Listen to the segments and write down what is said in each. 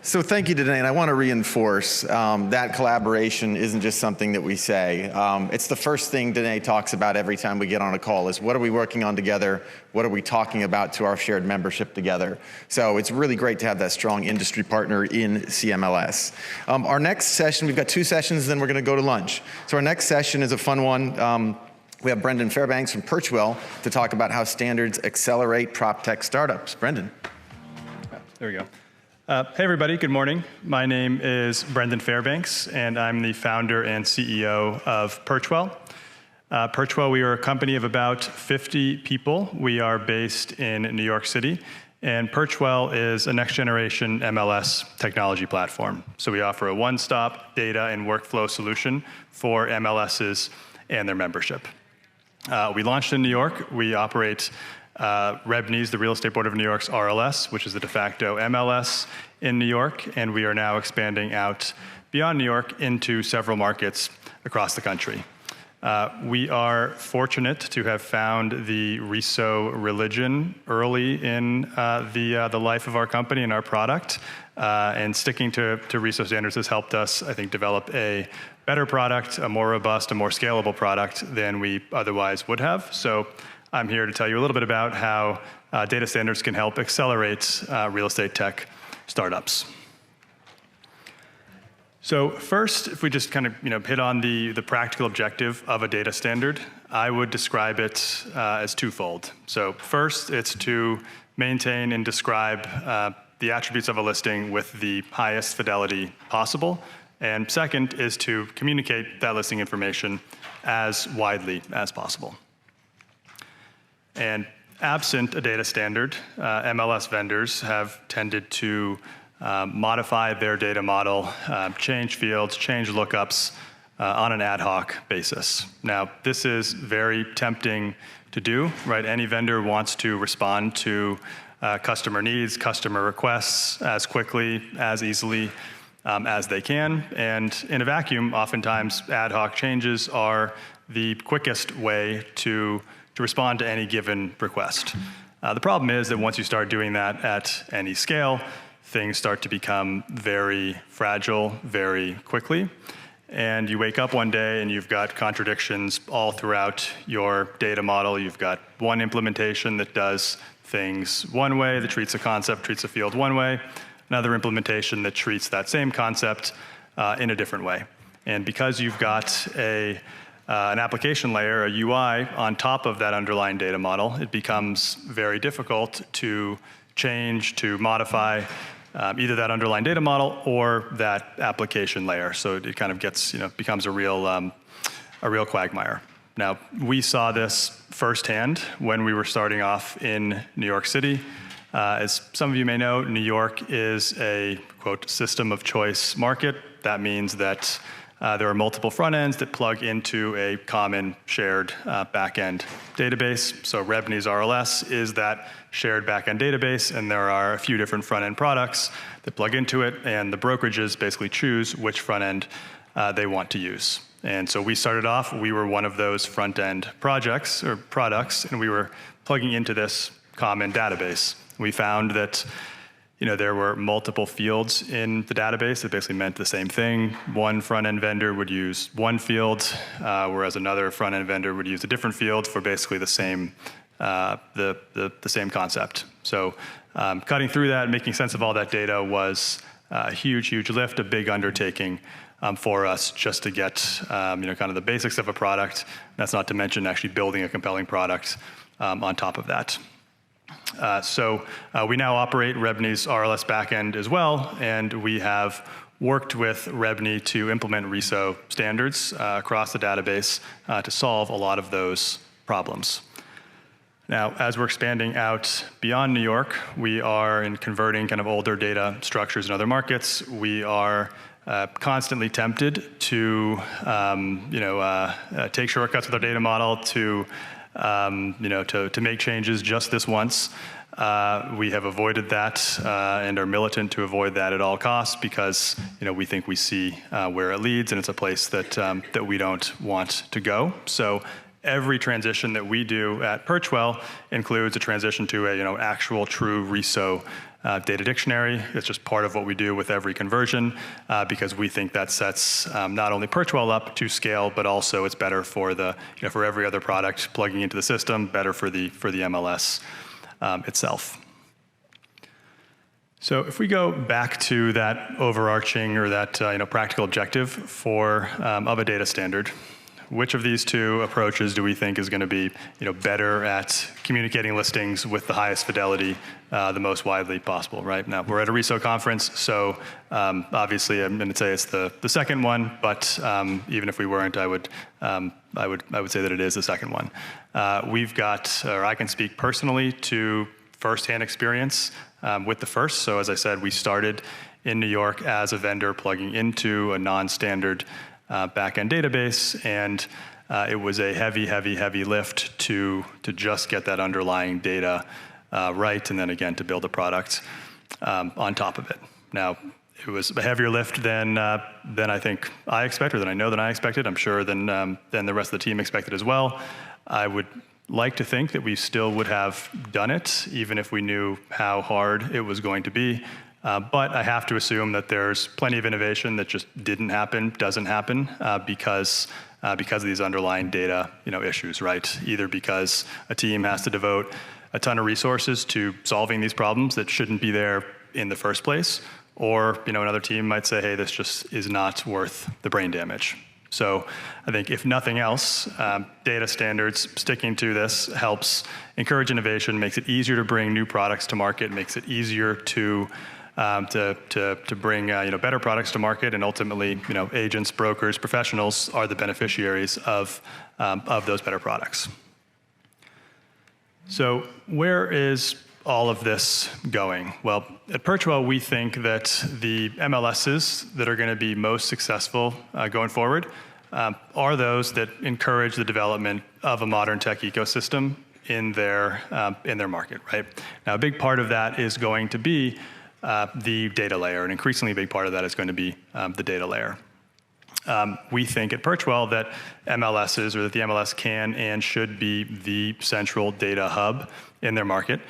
So thank you, Danae, and I want to reinforce that collaboration isn't just something that we say. It's the first thing Danae talks about every time we get on a call is what are we working on together? What are we talking about to our shared membership together? So it's really great to have that strong industry partner in CMLS. Our next session, we've got 2 sessions, then we're going to go to lunch. So our next session is a fun one. We have Brendan Fairbanks from Perchwell to talk about how standards accelerate Proptech startups. Brendan. There we go. Hey everybody, good morning. My name is Brendan Fairbanks and I'm the founder and CEO of Perchwell. Perchwell, we are a company of about 50 people. We are based in New York City, and Perchwell is a next generation MLS technology platform. So we offer a one-stop data and workflow solution for MLSs and their membership. We launched in New York. We operate REBNY's, the Real Estate Board of New York's RLS, which is the de facto MLS in New York, and we are now expanding out beyond New York into several markets across the country. We are fortunate to have found the RESO religion early in the life of our company and our product, and sticking to RESO standards has helped us, I think, develop a better product, a more robust, a more scalable product than we otherwise would have. So I'm here to tell you a little bit about how data standards can help accelerate real estate tech startups. So first, if we just kind of hit on the practical objective of a data standard, I would describe it as twofold. So first, it's to maintain and describe the attributes of a listing with the highest fidelity possible. And second is to communicate that listing information as widely as possible. And absent a data standard, MLS vendors have tended to modify their data model, change fields, change lookups on an ad hoc basis. Now, this is very tempting to do, right? Any vendor wants to respond to customer needs, customer requests as quickly, as easily as they can. And in a vacuum, oftentimes ad hoc changes are the quickest way to respond to any given request. The problem is that once you start doing that at any scale, things start to become very fragile very quickly. And you wake up one day and you've got contradictions all throughout your data model. You've got one implementation that does things one way, that treats a concept, treats a field one way, another implementation that treats that same concept in a different way. And because you've got an application layer, a UI, on top of that underlying data model, it becomes very difficult to change, to modify either that underlying data model or that application layer. So it kind of gets, becomes a real quagmire. Now, we saw this firsthand when we were starting off in New York City. As some of you may know, New York is a, quote, system of choice market. That means that there are multiple front ends that plug into a common shared backend database. So REBNY's RLS is that shared backend database, and there are a few different front end products that plug into it, and the brokerages basically choose which front end they want to use. And so we started off, we were one of those front end projects or products, and we were plugging into this common database. We found that there were multiple fields in the database that basically meant the same thing. One front-end vendor would use one field, whereas another front-end vendor would use a different field for basically the same the same concept. So cutting through that, making sense of all that data was a huge lift, a big undertaking for us just to get kind of the basics of a product. That's not to mention actually building a compelling product on top of that. So we now operate REBNY's RLS backend as well, and we have worked with REBNY to implement RESO standards across the database to solve a lot of those problems. Now, as we're expanding out beyond New York, we are in converting kind of older data structures in other markets. We are constantly tempted to take shortcuts with our data model to make changes just this once. We have avoided that and are militant to avoid that at all costs because we think we see where it leads, and it's a place that we don't want to go. So every transition that we do at Perchwell includes a transition to a actual true RESO data dictionary. It's just part of what we do with every conversion because we think that sets not only Perchwell up to scale, but also it's better for for every other product plugging into the system, better for the MLS itself. So if we go back to that overarching or that practical objective of a data standard, which of these two approaches do we think is going to be better at communicating listings with the highest fidelity, the most widely possible? Right now we're at a RESO conference, so obviously I'm going to say it's the second one, but even if we weren't, I would say that it is the second one. I can speak personally to firsthand experience with the first. So as I said, we started in New York as a vendor plugging into a non-standard backend database, and it was a heavy lift to just get that underlying data right, and then again to build a product on top of it. Now, it was a heavier lift than I think I expected, than I know that I expected. I'm sure than the rest of the team expected as well. I would like to think that we still would have done it, even if we knew how hard it was going to be. But I have to assume that there's plenty of innovation that just doesn't happen because of these underlying data issues, right? Either because a team has to devote a ton of resources to solving these problems that shouldn't be there in the first place, or another team might say, hey, this just is not worth the brain damage. So I think if nothing else, data standards, sticking to this helps encourage innovation, makes it easier to bring new products to market, makes it easier to bring better products to market, and ultimately agents, brokers, professionals are the beneficiaries of those better products. So where is all of this going? Well, at Perchwell, we think that the MLSs that are going to be most successful going forward are those that encourage the development of a modern tech ecosystem in their market, right? Now, a big part of that is going to be the data layer, an increasingly big part of that is going to be the data layer. We think at Perchwell that MLSs, or that the MLS can and should be the central data hub in their market,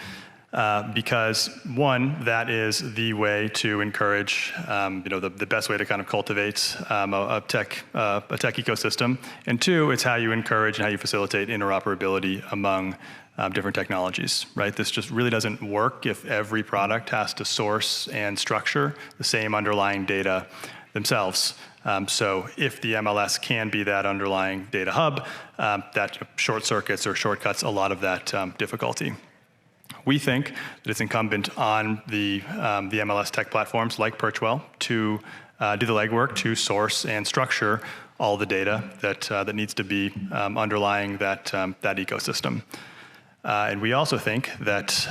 because one, that is the way to encourage, the best way to kind of cultivate a tech ecosystem, and two, it's how you encourage and how you facilitate interoperability among different technologies, right? This just really doesn't work if every product has to source and structure the same underlying data themselves. So if the MLS can be that underlying data hub, that short circuits or shortcuts a lot of that difficulty. We think that it's incumbent on the MLS tech platforms like Perchwell to do the legwork to source and structure all the data that needs to be underlying that ecosystem. And we also think that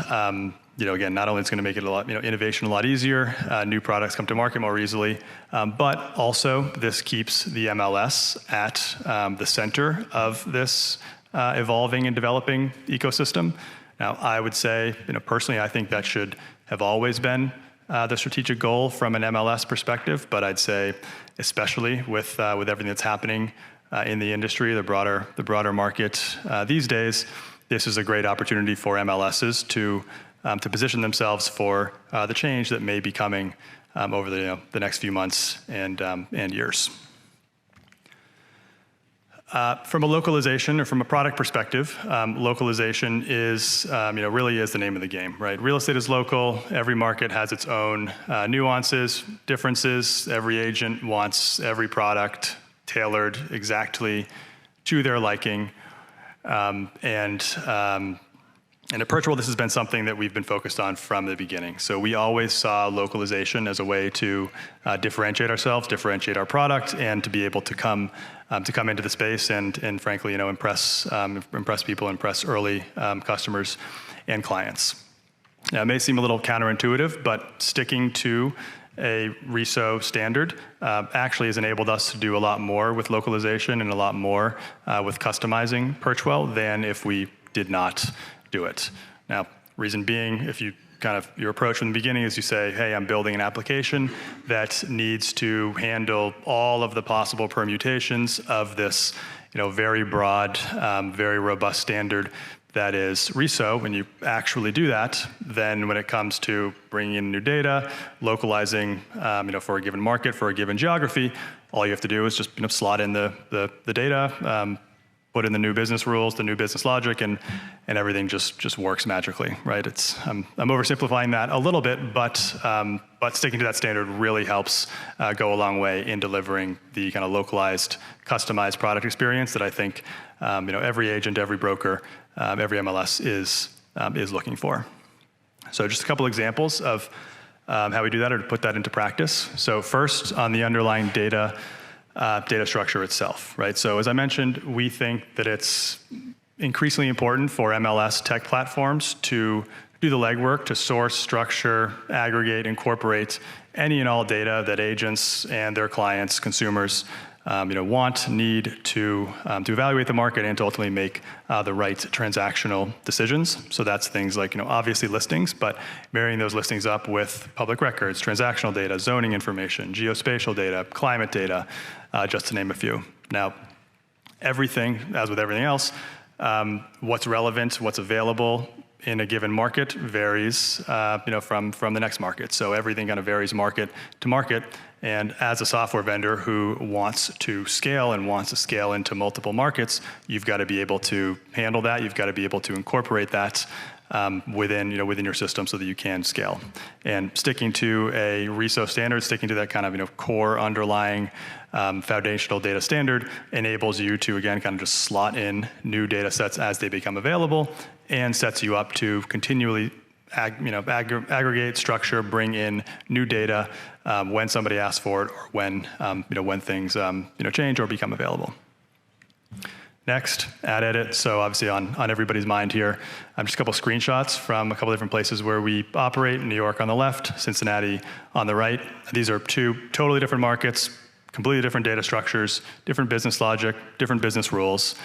again, not only it's going to make it a lot, innovation a lot easier, new products come to market more easily, but also this keeps the MLS at the center of this evolving and developing ecosystem. Now, I would say, personally, I think that should have always been the strategic goal from an MLS perspective, but I'd say, especially with everything that's happening in the industry, the broader market these days, this is a great opportunity for MLSs to position themselves for the change that may be coming over the next few months and years. From a localization or from a product perspective, localization is really is the name of the game, right? Real estate is local. Every market has its own nuances, differences. Every agent wants every product tailored exactly to their liking, and at Perchwell, this has been something that we've been focused on from the beginning. So we always saw localization as a way to differentiate ourselves, differentiate our product, and to be able to come into the space and frankly, impress people, impress early customers and clients. Now, it may seem a little counterintuitive, but sticking to a RESO standard actually has enabled us to do a lot more with localization and a lot more with customizing Perchwell than if we did not do it. Now, reason being, if you your approach from the beginning is you say, hey, I'm building an application that needs to handle all of the possible permutations of this, very broad, very robust standard, that is RESO, when you actually do that, then when it comes to bringing in new data, localizing, for a given market, for a given geography, all you have to do is just slot in the data, put in the new business rules, the new business logic, and everything just works magically, right? I'm oversimplifying that a little bit, but sticking to that standard really helps go a long way in delivering the kind of localized, customized product experience that I think every agent, every broker, every MLS is looking for. So just a couple examples of how we do that or to put that into practice. So first, on the underlying data structure itself, right? So as I mentioned, we think that it's increasingly important for MLS tech platforms to do the legwork to source, structure, aggregate, incorporate any and all data that agents and their clients, consumers, want, need to evaluate the market and to ultimately make the right transactional decisions. So that's things like, obviously listings, but marrying those listings up with public records, transactional data, zoning information, geospatial data, climate data, just to name a few. Now, everything, as with everything else, what's relevant, what's available in a given market varies, from the next market. So everything kind of varies market to market. And as a software vendor who wants to scale and wants to scale into multiple markets, you've got to be able to handle that. You've got to be able to incorporate that within your system so that you can scale. And sticking to a RESO standard, sticking to that kind of core underlying foundational data standard enables you to, again, kind of just slot in new data sets as they become available and sets you up to continually aggregate, structure, bring in new data when somebody asks for it or when things change or become available. Next, ad edit. So obviously on everybody's mind here, just a couple screenshots from a couple different places where we operate. New York on the left, Cincinnati on the right. These are two totally different markets, completely different data structures, different business logic, different business rules.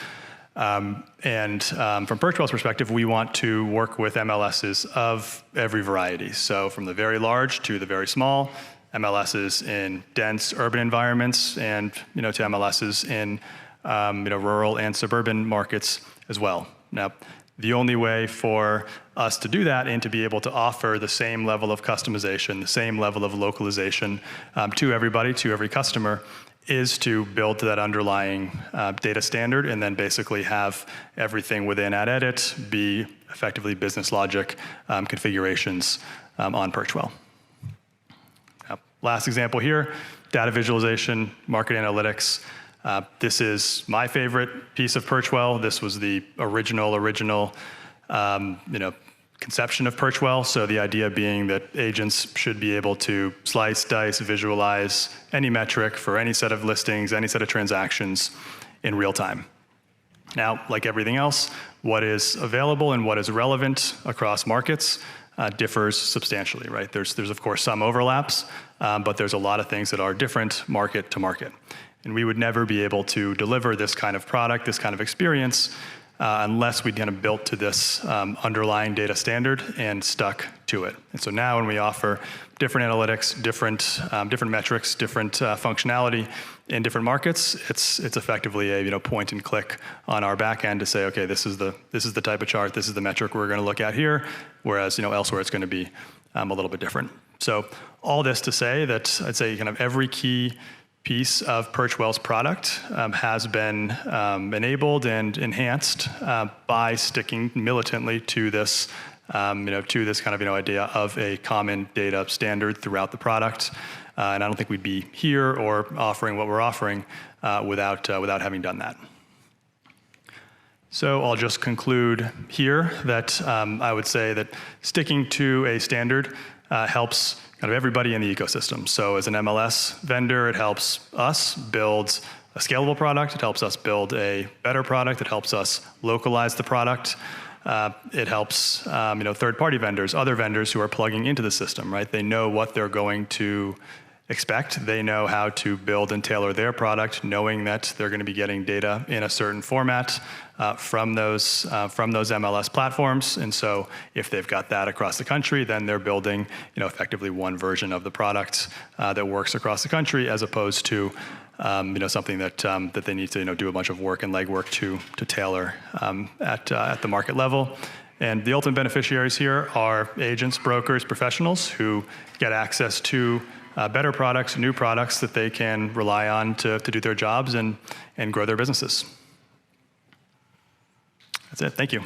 From Perchwell's perspective, we want to work with MLSs of every variety. So from the very large to the very small, MLSs in dense urban environments and to MLSs in rural and suburban markets as well. Now, the only way for us to do that and to be able to offer the same level of customization, the same level of localization to everybody, to every customer, is to build to that underlying data standard and then basically have everything within ad edit be effectively business logic configurations on Perchwell. Now, last example here, data visualization, market analytics. This is my favorite piece of Perchwell. This was the original conception of Perchwell. So the idea being that agents should be able to slice, dice, visualize any metric for any set of listings, any set of transactions in real time. Now, like everything else, what is available and what is relevant across markets differs substantially, right? There's of course some overlaps, but there's a lot of things that are different market to market. And we would never be able to deliver this kind of product, this kind of experience, unless we'd kind of built to this underlying data standard and stuck to it. And so now when we offer different analytics, different metrics, different functionality in different markets, it's effectively a point and click on our back end to say, okay, this is the type of chart, this is the metric we're going to look at here, whereas elsewhere it's going to be a little bit different. So all this to say that I'd say kind of every key piece of Perchwell's product has been enabled and enhanced by sticking militantly to this, to this kind of idea of a common data standard throughout the product. And I don't think we'd be here or offering what we're offering without having done that. So I'll just conclude here that I would say that sticking to a standard helps kind of everybody in the ecosystem. So as an MLS vendor, it helps us build a scalable product. It helps us build a better product. It helps us localize the product. It helps third-party vendors, other vendors who are plugging into the system, right? They know what they're going to expect. They know how to build and tailor their product, knowing that they're going to be getting data in a certain format from those MLS platforms. And so if they've got that across the country, then they're building, effectively one version of the product that works across the country, as opposed to something that they need to do a bunch of work and legwork to tailor at the market level. And the ultimate beneficiaries here are agents, brokers, professionals who get access to better products, new products that they can rely on to do their jobs and grow their businesses. That's it. Thank you.